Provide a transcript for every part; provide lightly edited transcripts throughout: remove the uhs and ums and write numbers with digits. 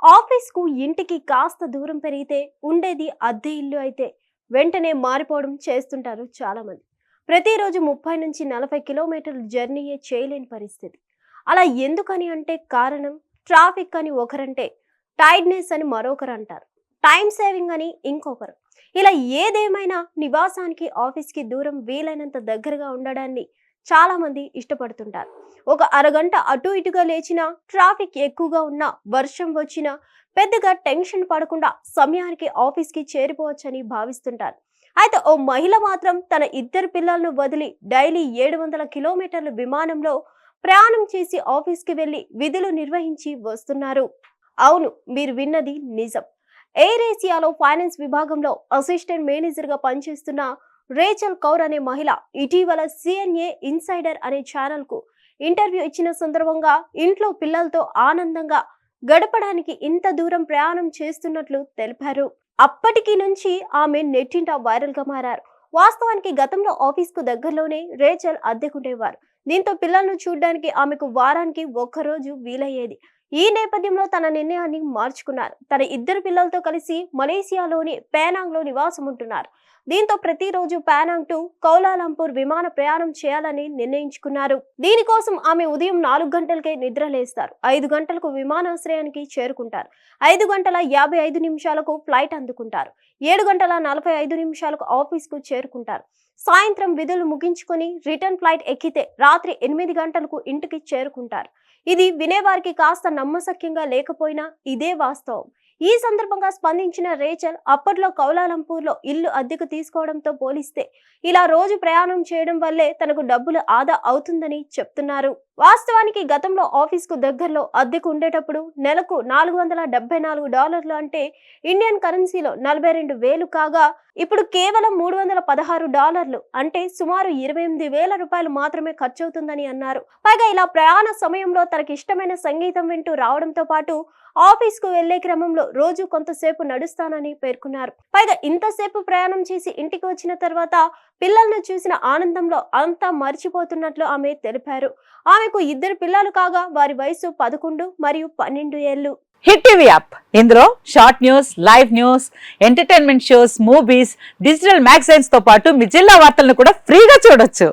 ఆఫీస్‌కు, ఇంటికి కాస్త దూరం పెరిగితే ఉండేది అద్దె ఇల్లు అయితే వెంటనే మారిపోవడం చేస్తుంటారు చాలామంది. ప్రతిరోజు 30-40 కిలోమీటర్ల జర్నీయే చేయలేని పరిస్థితి. అలా ఎందుకని అంటే కారణం ట్రాఫిక్ అని ఒకరంటే, టైర్డ్‌నెస్ అని మరొకరంటారు. టైమ్ సేవింగ్ అని ఇంకొకరు. ఇలా ఏదేమైనా నివాసానికి, ఆఫీస్‌కి దూరం వీలైనంత దగ్గరగా ఉండడాన్ని చాలామంది ఇష్టపడుతుంటారు. ఒక అరగంట అటు ఇటుగా లేచినా, ట్రాఫిక్ ఎక్కువగా ఉన్నా, వర్షం వచ్చినా పెద్దగా టెన్షన్ పడకుండా సమయానికి ఆఫీస్‌కి చేరిపోవచ్చని భావిస్తుంటారు. అయితే ఓ మహిళ మాత్రం తన ఇద్దరు పిల్లలను వదిలి డైలీ 700 కిలోమీటర్ల విమానంలో ప్రయాణం చేసి ఆఫీస్‌కి వెళ్లి విధులు నిర్వహించి వస్తున్నారు. అవును, మీరు విన్నది నిజం. ఎయిర్ ఏసియాలో ఫైనాన్స్ విభాగంలో అసిస్టెంట్ మేనేజర్గా పనిచేస్తున్న రేచల్ కౌర్ అనే మహిళ ఇటీవల సిఎన్ఏ ఇన్సైడర్ అనే ఛానల్కు ఇంటర్వ్యూ ఇచ్చిన సందర్భంగా ఇంట్లో పిల్లలతో ఆనందంగా గడపడానికి ఇంత దూరం ప్రయాణం చేస్తున్నట్లు తెలిపారు. అప్పటికి నుంచి ఆమె నెట్టింట వైరల్ గా మారారు. వాస్తవానికి గతంలో ఆఫీస్కు దగ్గరలోనే రేచల్ అద్దెకుండేవారు. దీంతో పిల్లలను చూడడానికి ఆమెకు వారానికి ఒక్కరోజు వీలయ్యేది. ఈ నేపథ్యంలో తన నిర్ణయాన్ని మార్చుకున్నారు. తన ఇద్దరు పిల్లలతో కలిసి మలేసియాలోని పెనాంగ్ లో నివాసం ఉంటున్నారు. దీంతో ప్రతిరోజు పెనాంగ్ టు కౌలాలంపూర్ విమాన ప్రయాణం చేయాలని నిర్ణయించుకున్నారు. దీనికోసం ఆమె ఉదయం 4 గంటలకే నిద్రలేస్తారు. 5 గంటలకు విమానాశ్రయానికి చేరుకుంటారు. 5:55 ఫ్లైట్ అందుకుంటారు. 7:45 ఆఫీస్కు చేరుకుంటారు. సాయంత్రం విధులు ముగించుకొని రిటర్న్ ఫ్లైట్ ఎక్కితే రాత్రి 8 గంటలకు ఇంటికి చేరుకుంటారు. ఇది వినేవారికి కాస్త నమ్మశక్యంగా లేకపోయినా ఇదే వాస్తవం. ఈ సందర్భంగా స్పందించిన రేచల్ అప్పట్లో కౌలాలంపూర్లో ఇల్లు అద్దెకు తీసుకోవడంతో పోలిస్తే ఇలా రోజు ప్రయాణం చేయడం వల్లే తనకు డబ్బులు ఆదా అవుతుందని చెప్తున్నారు. వాస్తవానికి గతంలో ఆఫీస్కు దగ్గరలో అద్దెకు ఉండేటప్పుడు నెలకు $474 అంటే ఇండియన్ కరెన్సీలో 42,000 కాగా ఇప్పుడు కేవలం $316 అంటే సుమారు 28,000 రూపాయలు మాత్రమే ఖర్చవుతుందని అన్నారు. పైగా ఇలా ప్రయాణ సమయంలో తనకి ఇష్టమైన సంగీతం వింటూ రావడంతో పాటు ఆఫీస్కు వెళ్లే క్రమంలో రోజు కొంతసేపు నడుస్తానని పేర్కొన్నారు. పైగా ఇంతసేపు ప్రయాణం చేసి ఇంటికి వచ్చిన తర్వాత పిల్లలను చూసిన ఆనందంలో అంతా మర్చిపోతున్నట్లు ఆమె తెలిపారు. ఆమెకు ఇద్దరు పిల్లలు కాగా వారి వయసు 11 మరియు 12 ఏళ్లు. హిట్ టీవీ యాప్, ఇందులో short news, live news, entertainment shows, movies, digital magazines తో పాటు మీ జిల్లా వార్తలను కూడా ఫ్రీగా చూడొచ్చు.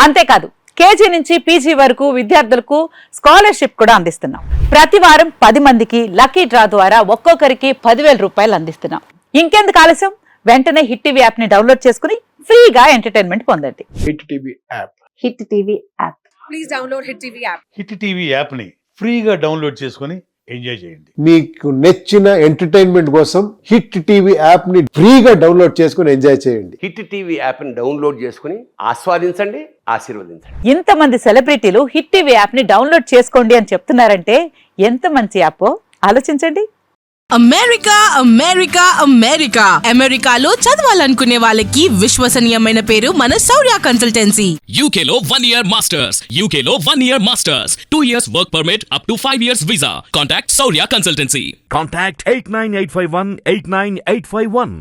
అంతేకాదు కేజీ నుంచి పీజీ వరకు విద్యార్థులకు స్కాలర్షిప్ కూడా అందిస్తున్నాం. ప్రతి వారం 10 మందికి లక్కీ డ్రా ద్వారా ఒక్కొక్కరికి 10,000 రూపాయలు అందిస్తున్నాం. ఇంకెందుకు ఆలస్యం, వెంటనే హిట్ టీవీ యాప్ ని డౌన్లోడ్ చేసుకుని ఫ్రీగా ఎంటర్టైన్మెంట్ పొందండి. Hit TV app. Hit TV app. Please download hit TV app. Hit TV app ని ఫ్రీగా డౌన్లోడ్ చేసుకుని ఎంజాయ్ చేయండి. మీకు నచ్చిన ఎంటర్టైన్మెంట్ కోసం హిట్ టీవీ యాప్ ని ఫ్రీగా డౌన్లోడ్ చేసుకుని ఎంజాయ్ చేయండి. హిట్ టీవీ యాప్ ని డౌన్లోడ్ చేసుకుని ఆస్వాదించండి, ఆశీర్వదించండి. ఇంతమంది సెలబ్రిటీలు హిట్ టీవీ యాప్ ని డౌన్లోడ్ చేసుకోండి అని చెప్తున్నారంటే ఎంత మంచి యాప్ ఆలోచించండి. అమెరికా అమెరికా అమెరికా అమెరికాలో చదవాలనుకునే వాళ్ళకి విశ్వసనీయమైన పేరు మన శౌర్య కన్సల్టెన్సీ. UK లో 1 year masters. UK లో 1 year masters. 2 years work permit up to 5 years visa. Contact Saurya Consultancy. Contact 89851 89851.